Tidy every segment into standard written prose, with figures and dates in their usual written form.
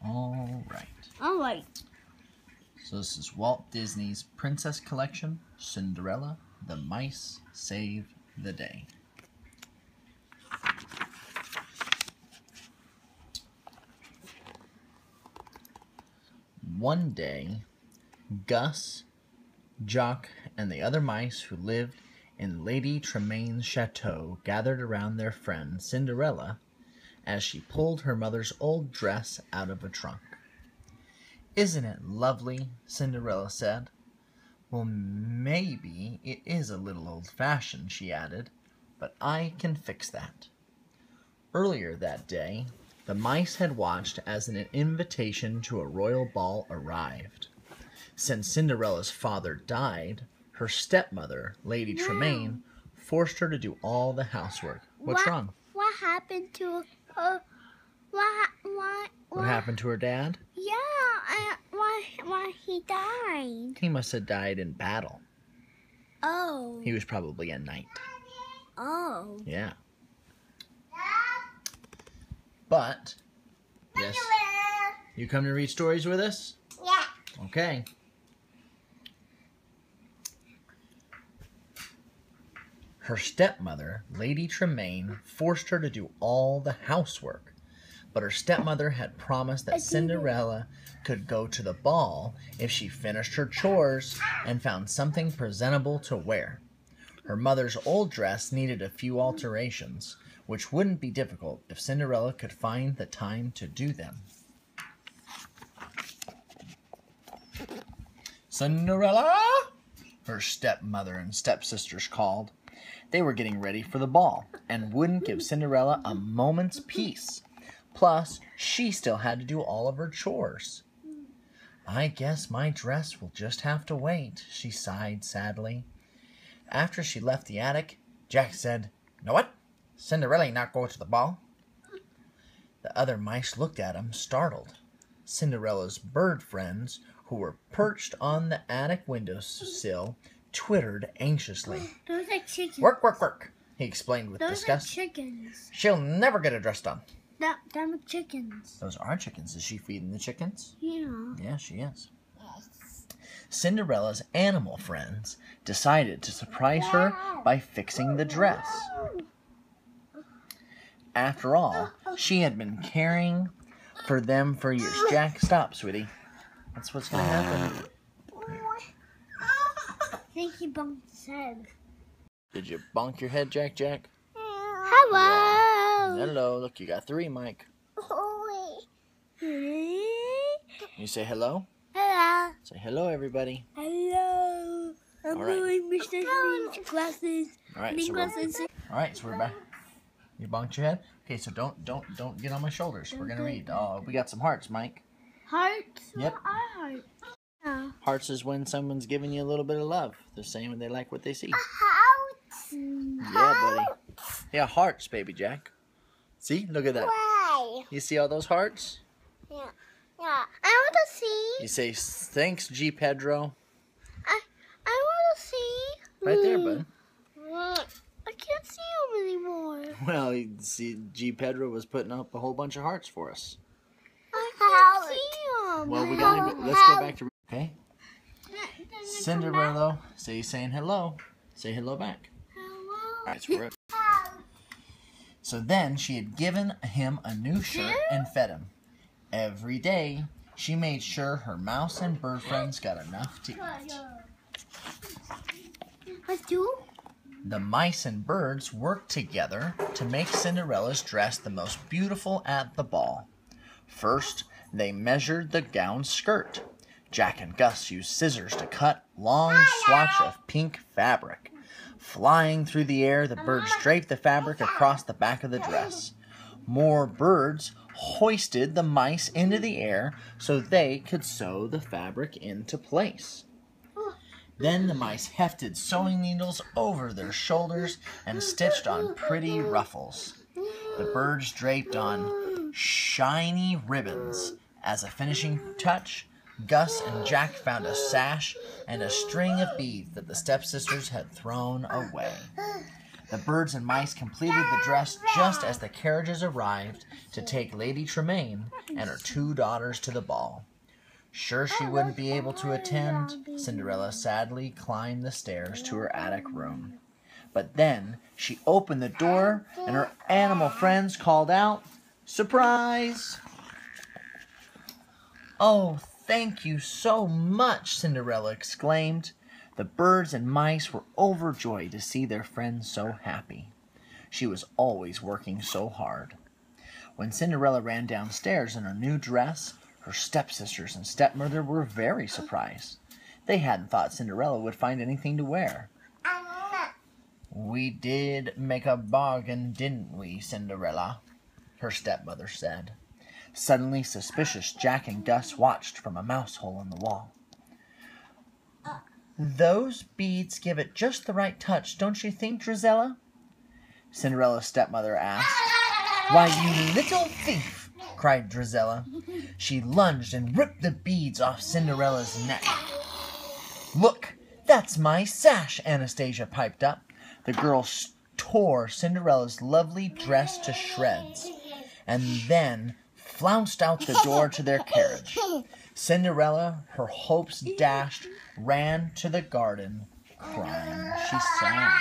All right. All right. So this is Walt Disney's Princess Collection, Cinderella, The Mice Save the Day. One day, Gus, Jock, and the other mice who lived in Lady Tremaine's chateau gathered around their friend Cinderella as she pulled her mother's old dress out of a trunk. "Isn't it lovely?" Cinderella said. "Well, maybe it is a little old-fashioned," she added, "but I can fix that." Earlier that day, the mice had watched as an invitation to a royal ball arrived. Since Cinderella's father died, her stepmother, Lady Tremaine, forced her to do all the housework. What's wrong? What happened to her? What happened to her dad? Yeah, why he died? He must have died in battle. Oh. He was probably a knight. Oh. Yeah. But, yes. You come to read stories with us? Yeah. Okay. Her stepmother, Lady Tremaine, forced her to do all the housework. But her stepmother had promised that Cinderella could go to the ball if she finished her chores and found something presentable to wear. Her mother's old dress needed a few alterations, which wouldn't be difficult if Cinderella could find the time to do them. "Cinderella!" her stepmother and stepsisters called. They were getting ready for the ball and wouldn't give Cinderella a moment's peace. Plus, she still had to do all of her chores. "I guess my dress will just have to wait," she sighed sadly. After she left the attic, Jack said, "Know what? Cinderella not go to the ball?" The other mice looked at him, startled. Cinderella's bird friends, who were perched on the attic windowsill, twittered anxiously. Those are chickens. "Work, work, work," he explained with Those disgust. are chickens. "She'll never get her dress done." Them are chickens. Those are chickens. Is she feeding the chickens? Yeah. Yeah, she is. Cinderella's animal friends decided to surprise her by fixing the dress. After all, she had been caring for them for years. Jack, stop, sweetie. That's what's going to happen. I think he bumped his head. Did you bonk your head, Jack? Hello. Hello. Look, you got 3, Mike. You say hello? Hello. Say hello, everybody. Hello. I'm All right. doing Mr. Smith's glasses. All right, so we're back. You bonked your head? Okay, so don't get on my shoulders. We're gonna read. Oh, we got some hearts, Mike. Hearts? Yep. What are hearts? Yeah. Hearts is when someone's giving you a little bit of love. They're saying they like what they see. Hearts. Yeah, buddy. Yeah, hearts, baby Jack. See? Look at that. Why? You see all those hearts? Yeah. Yeah. I want to see. You say, "Thanks, G. Pedro." I want to see. Right there, bud. I can't see him anymore. Well, you see, G. Pedro was putting up a whole bunch of hearts for us. I can't see him. Well, we gotta go, let's go back to, okay? Cinderella, saying hello. Say hello back. Hello. All right, so we're So then she had given him a new shirt and fed him. Every day, she made sure her mouse and bird friends got enough to eat. Let's do. The mice and birds worked together to make Cinderella's dress the most beautiful at the ball. First, they measured the gown skirt. Jack and Gus used scissors to cut long swatch of pink fabric. Flying through the air, the birds draped the fabric across the back of the dress. More birds hoisted the mice into the air so they could sew the fabric into place. Then the mice hefted sewing needles over their shoulders and stitched on pretty ruffles. The birds draped on shiny ribbons. As a finishing touch, Gus and Jack found a sash and a string of beads that the stepsisters had thrown away. The birds and mice completed the dress just as the carriages arrived to take Lady Tremaine and her 2 daughters to the ball. Sure she wouldn't be able to attend, Cinderella sadly climbed the stairs to her attic room. But then she opened the door and her animal friends called out, "Surprise!" "Oh, thank you so much," Cinderella exclaimed. The birds and mice were overjoyed to see their friend so happy. She was always working so hard. When Cinderella ran downstairs in her new dress, her stepsisters and stepmother were very surprised. They hadn't thought Cinderella would find anything to wear. "We did make a bargain, didn't we, Cinderella?" her stepmother said. Suddenly suspicious Jack and Gus watched from a mouse hole in the wall. "Those beads give it just the right touch, don't you think, Drizella?" Cinderella's stepmother asked. "Why, you little thief!" cried Drizella. She lunged and ripped the beads off Cinderella's neck. "Look, that's my sash," Anastasia piped up. The girl tore Cinderella's lovely dress to shreds and then flounced out the door to their carriage. Cinderella, her hopes dashed, ran to the garden, crying. She sang.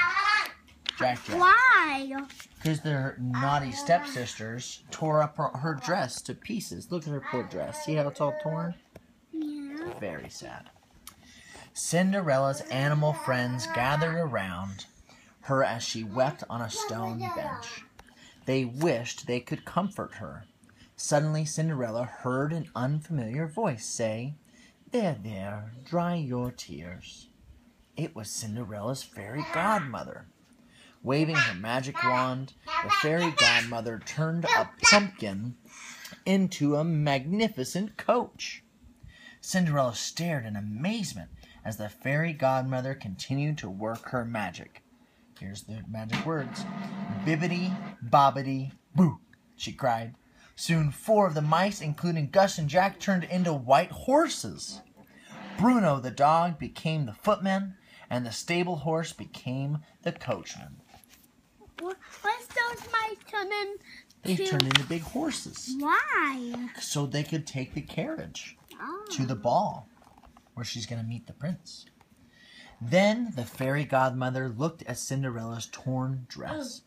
Jack. Why? Because their naughty stepsisters tore up her dress to pieces. Look at her poor dress. See how it's all torn? Yeah. Very sad. Cinderella's animal friends gathered around her as she wept on a stone bench. They wished they could comfort her. Suddenly Cinderella heard an unfamiliar voice say, "There, there, dry your tears." It was Cinderella's fairy godmother. Waving her magic wand, the fairy godmother turned a pumpkin into a magnificent coach. Cinderella stared in amazement as the fairy godmother continued to work her magic. Here's the magic words. "Bibbidi, bobbidi, boo," she cried. Soon 4 of the mice, including Gus and Jack, turned into white horses. Bruno the dog became the footman, and the stable horse became the coachman. What's those mice turn into? They turned into big horses. Why? So they could take the carriage to the ball, where she's going to meet the prince. Then the fairy godmother looked at Cinderella's torn dress.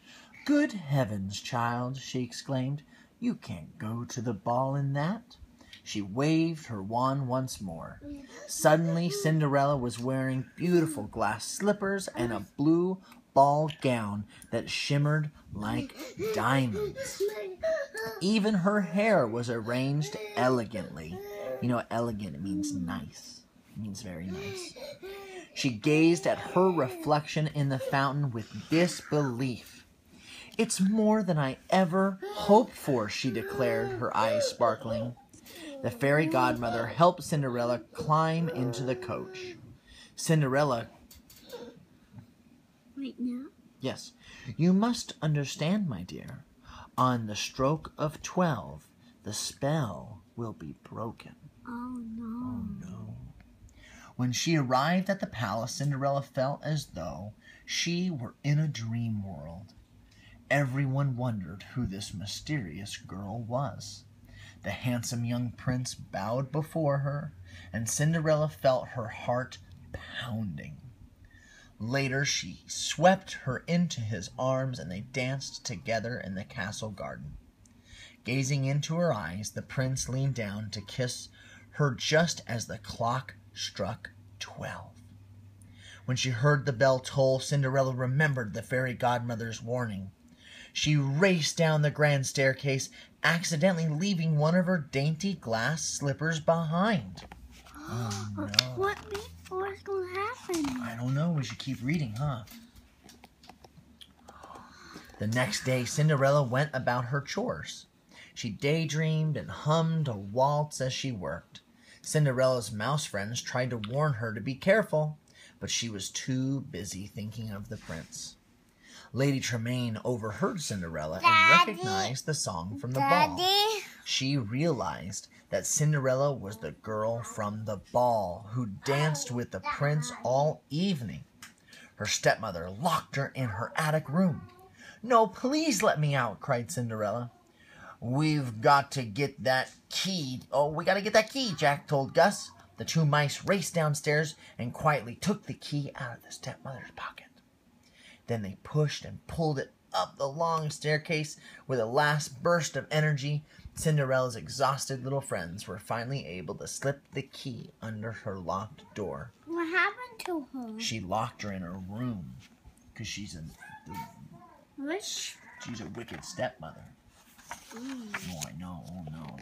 "Good heavens, child," she exclaimed. "You can't go to the ball in that." She waved her wand once more. Suddenly, Cinderella was wearing beautiful glass slippers and a blue ball gown that shimmered like diamonds. Even her hair was arranged elegantly. You know, elegant means nice. It means very nice. She gazed at her reflection in the fountain with disbelief. "It's more than I ever hoped for," she declared, her eyes sparkling. The fairy godmother helped Cinderella climb into the coach. Cinderella... Right now? Yes. "You must understand, my dear. On the stroke of 12, the spell will be broken." Oh, no. Oh, no. When she arrived at the palace, Cinderella felt as though she were in a dream world. Everyone wondered who this mysterious girl was. The handsome young prince bowed before her, and Cinderella felt her heart pounding. Later, she swept her into his arms, and they danced together in the castle garden. Gazing into her eyes, the prince leaned down to kiss her just as the clock struck 12. When she heard the bell toll, Cinderella remembered the fairy godmother's warning. She raced down the grand staircase, accidentally leaving one of her dainty glass slippers behind. Oh, no. What's going to happen? I don't know. We should keep reading, huh? The next day, Cinderella went about her chores. She daydreamed and hummed a waltz as she worked. Cinderella's mouse friends tried to warn her to be careful, but she was too busy thinking of the prince. Lady Tremaine overheard Cinderella and recognized the song from the ball. She realized that Cinderella was the girl from the ball who danced with the prince all evening. Her stepmother locked her in her attic room. "No, please let me out," cried Cinderella. "We've got to get that key. Oh, we got to get that key," Jack told Gus. The two mice raced downstairs and quietly took the key out of the stepmother's pocket. Then they pushed and pulled it up the long staircase. With a last burst of energy, Cinderella's exhausted little friends were finally able to slip the key under her locked door. What happened to her? She locked her in her room because she's a wicked stepmother. Oh, I know. Oh, no.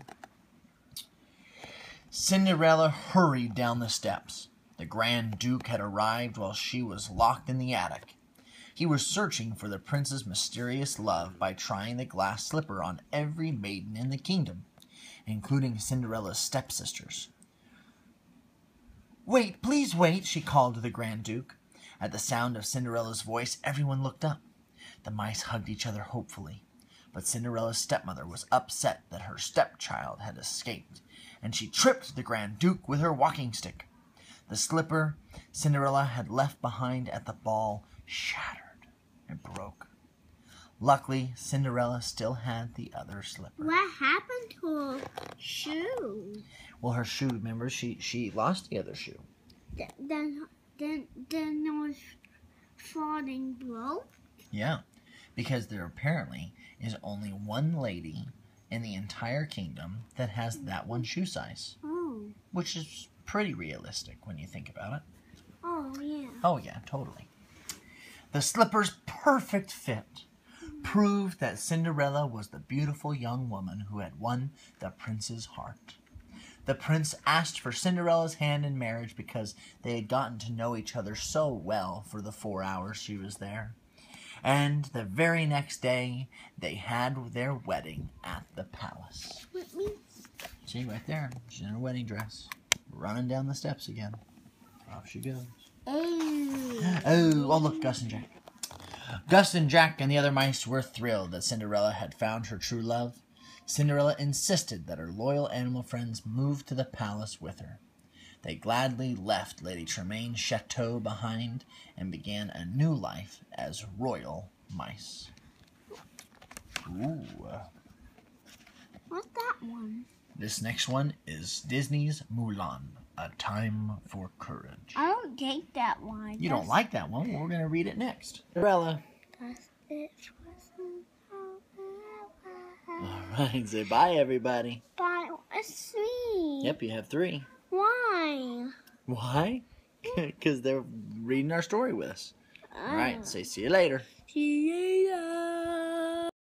Cinderella hurried down the steps. The Grand Duke had arrived while she was locked in the attic. He was searching for the prince's mysterious love by trying the glass slipper on every maiden in the kingdom, including Cinderella's stepsisters. "Wait, please wait," she called to the Grand Duke. At the sound of Cinderella's voice, everyone looked up. The mice hugged each other hopefully. But Cinderella's stepmother was upset that her stepchild had escaped, and she tripped the Grand Duke with her walking stick. The slipper Cinderella had left behind at the ball shattered and broke. Luckily, Cinderella still had the other slipper. What happened to her shoe? Well, her shoe, remember, she lost the other shoe. Then it was falling broke? Yeah, because there apparently is only one lady in the entire kingdom that has that one shoe size. Oh. Which is pretty realistic when you think about it. Oh, yeah. Oh, yeah, totally. The slipper's perfect fit proved that Cinderella was the beautiful young woman who had won the prince's heart. The prince asked for Cinderella's hand in marriage because they had gotten to know each other so well for the 4 hours she was there. And the very next day, they had their wedding at the palace. With me? See, right there. She's in her wedding dress. Running down the steps again. Off she goes. Oh, look, Gus and Jack. Gus and Jack and the other mice were thrilled that Cinderella had found her true love. Cinderella insisted that her loyal animal friends move to the palace with her. They gladly left Lady Tremaine's chateau behind and began a new life as royal mice. Ooh. What's that one? This next one is Disney's Mulan, A Time for Courage. I don't like that one. You don't like that one? Well, we're going to read it next. Cinderella. All right, say bye, everybody. Bye. It's sweet. Yep, you have 3. Why? Why? Because they're reading our story with us. All right, say see you later. See you.